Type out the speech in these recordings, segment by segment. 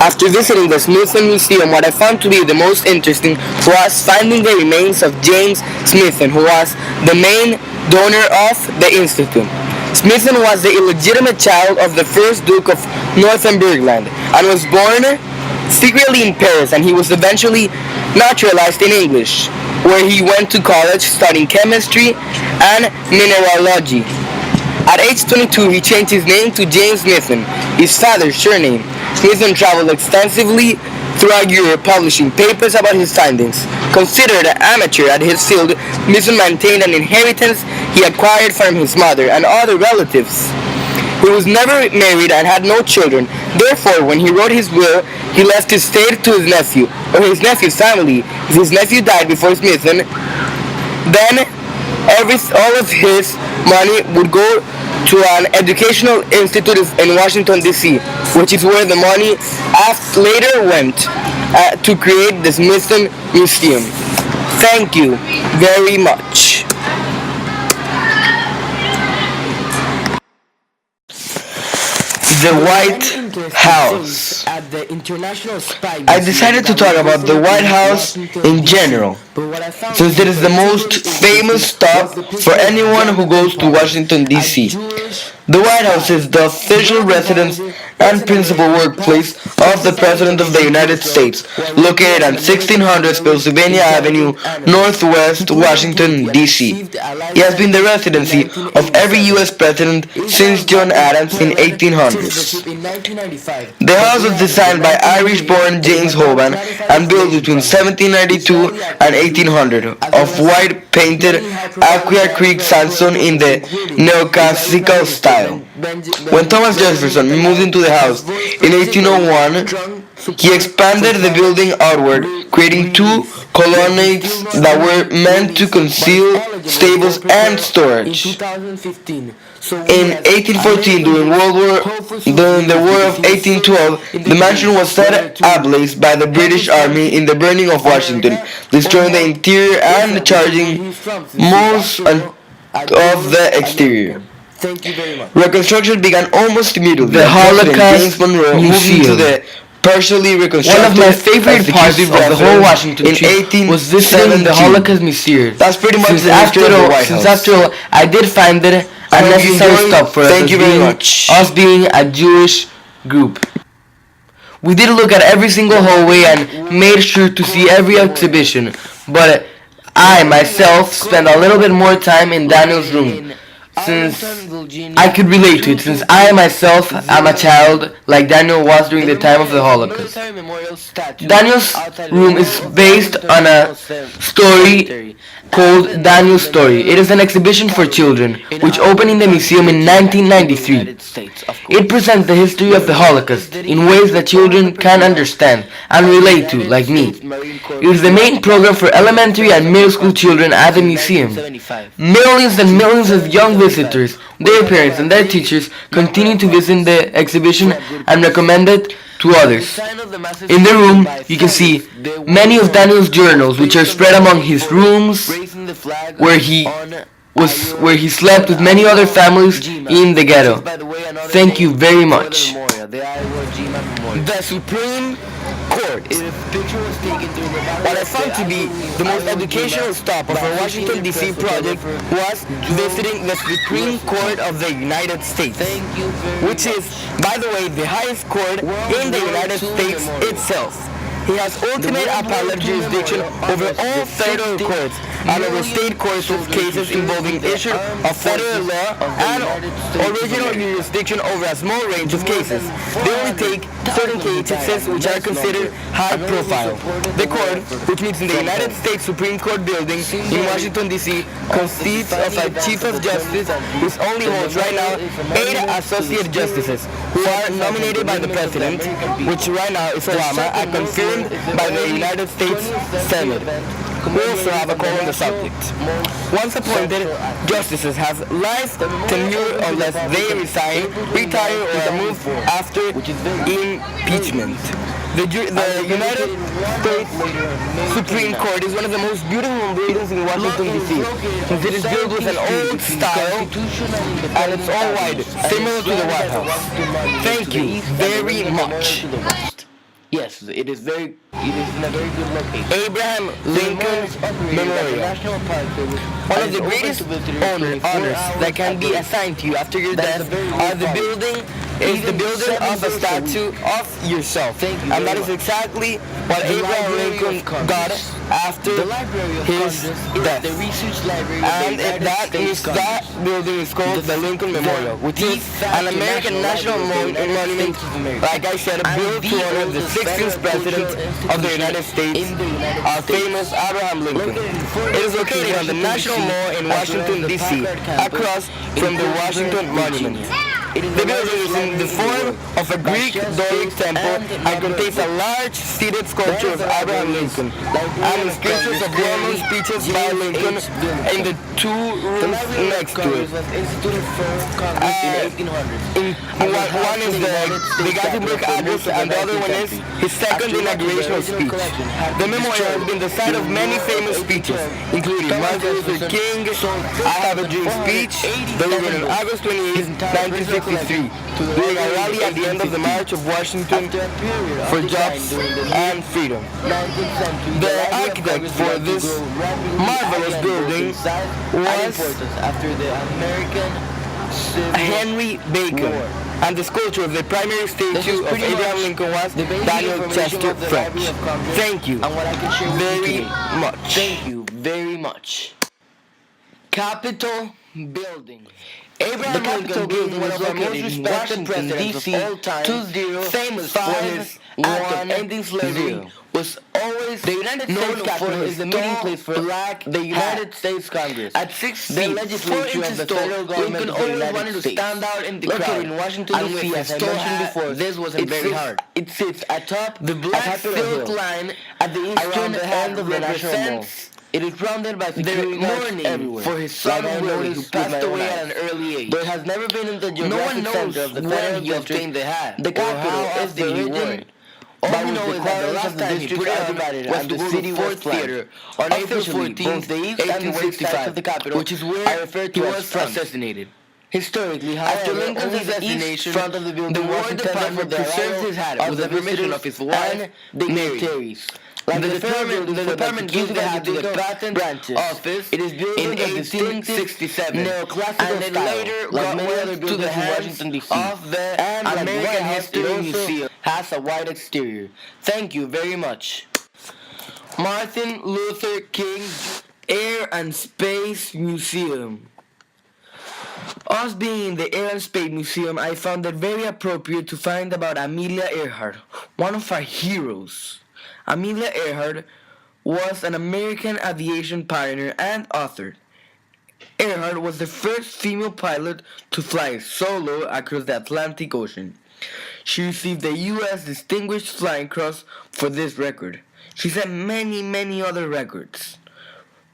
After visiting the Smithsonian Museum, what I found to be the most interesting was finding the remains of James Smithson, who was the main donor of the institute. Smithson was the illegitimate child of the first Duke of Northumberland and was born secretly in Paris, and he was eventually naturalized in English, where he went to college studying chemistry and mineralogy. At age 22, he changed his name to James Smithson, his father's surname. Smithson traveled extensively throughout Europe, publishing papers about his findings. Considered an amateur at his field, Smithson maintained an inheritance he acquired from his mother and other relatives. He was never married and had no children. Therefore, when he wrote his will, he left his estate to his nephew, or his nephew's family. If his nephew died before Smithson, then all of his money would go to an educational institute in Washington, D.C., which is where the money later went to create the Smithsonian Museum. Thank you very much. The White House. I decided to talk about the White House in general, since it is the most famous stop for anyone who goes to Washington, D.C. The White House is the official residence and principal workplace of the President of the United States, located on 1600 Pennsylvania Avenue, Northwest Washington, D.C. It has been the residency of every U.S. president since John Adams in 1800s. The house was designed by Irish-born James Hoban and built between 1792 and 1800 of white painted Aquia Creek sandstone in the neoclassical style. When Thomas Jefferson moved into the house in 1801, he expanded the building outward, creating two colonnades that were meant to conceal stables and storage. In 1814, during the War of 1812, the mansion was set ablaze by the British Army in the burning of Washington, destroying the interior and charging most of the exterior. Reconstruction began almost immediately. The Holocaust James Monroe moved into the partially reconstructed. One of my favorite parts of the whole Washington trip was visiting the Holocaust Museum. That's pretty much the history of the White House. Since after all, I did find it a necessary stop for us. Thank you very much. Us being a Jewish group. We did look at every single hallway and made sure to see every exhibition, but I myself spent a little bit more time in Daniel's room, since I could relate to it, since I myself am a child like Daniel was during the time of the Holocaust. Daniel's room is based on a story called Daniel's Story. It is an exhibition for children, which opened in the museum in 1993. It presents the history of the Holocaust in ways that children can understand and relate to, like me. It is the main program for elementary and middle school children at the museum. Millions and millions of young visitors, their parents and their teachers continue to visit the exhibition and recommend it to others. In the room, you can see many of Daniel's journals, which are spread among his rooms, where he slept with many other families in the ghetto. Thank you very much. The Supreme Court. What I found to be the most educational stop of our Washington, D.C. project was visiting the Supreme Court of the United States, which is, by the way, the highest court in the United States itself. He has ultimate appellate jurisdiction over all federal courts and over state courts with cases involving issue of federal law and original jurisdiction over a small range of cases. They only take certain cases which are considered high profile. The court, which meets in the United States Supreme Court building in Washington, D.C., consists of a Chief of Justice, which only holds right now 8 Associate Justices, who are nominated by the President, which right now is Obama, and confirmed by the United States Senate. We also have a call on the subject. Once appointed, justices have life tenure unless they resign, retire, or are moved after impeachment. The United States Supreme Court is one of the most beautiful buildings in Washington, D.C., since it is built with an old style and it's all white, similar to the White House. Thank you very much. resources. It is in a very good location. Abraham Lincoln Memorial. One of the greatest honors that can be assigned to you after your death is the building of a statue of yourself. And that is exactly what Abraham Lincoln got after his death. And that building is called the Lincoln Memorial, which is an American national monument, like I said, built to honor the 16th President of the United States, our famous Abraham Lincoln. It is located on the National Mall in Washington, D.C., across from the Washington Monument. The building is in the form of a Greek Doric temple and contains a large seated sculpture of Abraham Lincoln and inscriptions of well-known speeches by Lincoln in the two rooms next to it. One is the Gettysburg Address and the other one is his second inaugurational speech. The memorial has been the site of many famous speeches, including Martin Luther King, I Have a Dream speech, delivered on August 28, 1963, during a rally at the end of the March of Washington for Jobs and Freedom. The architect for this marvelous building was Henry Bacon, and the sculpture of the primary statue of Abraham Lincoln was Daniel Chester French. Thank you very much. Thank you very much. Capitol Building. Abraham Lincoln Building was one of our most respected presidents of all time, famous for his act of ending slavery, was always the United States Capitol is the meeting place for the United States Congress. At 6 feet, the legislature of the federal government Lincoln always wanted to stand out in the crowd. In Washington, D.C., as I mentioned before, this wasn't very hard. It sits atop the black silk line at the eastern end of the National Mall. It is surrounded by security guards everywhere. For his son Willie, who passed away at an early age. There has never been in the geographic center of the federal district the capital is the origin. All we know is that the last time he put everybody was to go to Ford Theater on April 14th, the east and west sides of the Capitol, which is where he was assassinated. Historically, after Lincoln's assassination, front of the War Department preserves his hat with the permission of his wife, dignitaries. Like the department gives the hat to the patent office. It is built in 1867, neoclassical and later got went to the hands of the American History Museum. Has a white exterior. Thank you very much. Martin Luther King Air and Space Museum. Us being in the Air and Space Museum, I found it very appropriate to find about Amelia Earhart, one of our heroes. Amelia Earhart was an American aviation pioneer and author. Earhart was the first female pilot to fly solo across the Atlantic Ocean. She received the U.S. Distinguished Flying Cross for this record. She set many other records.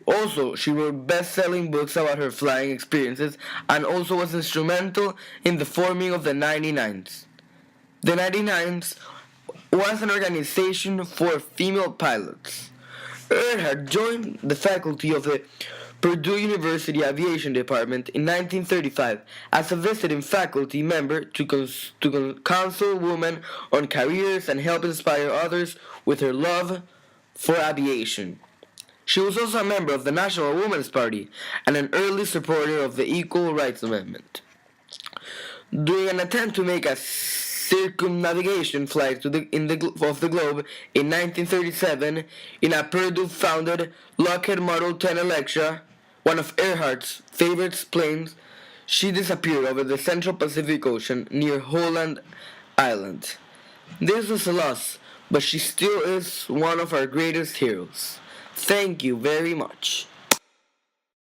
Also, she wrote best-selling books about her flying experiences and also was instrumental in the forming of the 99s. The 99s was an organization for female pilots. Earhart joined the faculty of the Purdue University Aviation Department in 1935 as a visiting faculty member to counsel women on careers and help inspire others with her love for aviation. She was also a member of the National Woman's Party and an early supporter of the Equal Rights Amendment. During an attempt to make a circumnavigation flight of the globe in 1937 in a Purdue-founded Lockheed Model 10 Electra, one of Earhart's favorite planes, she disappeared over the Central Pacific Ocean near Holland Island. This was a loss, but she still is one of our greatest heroes. Thank you very much.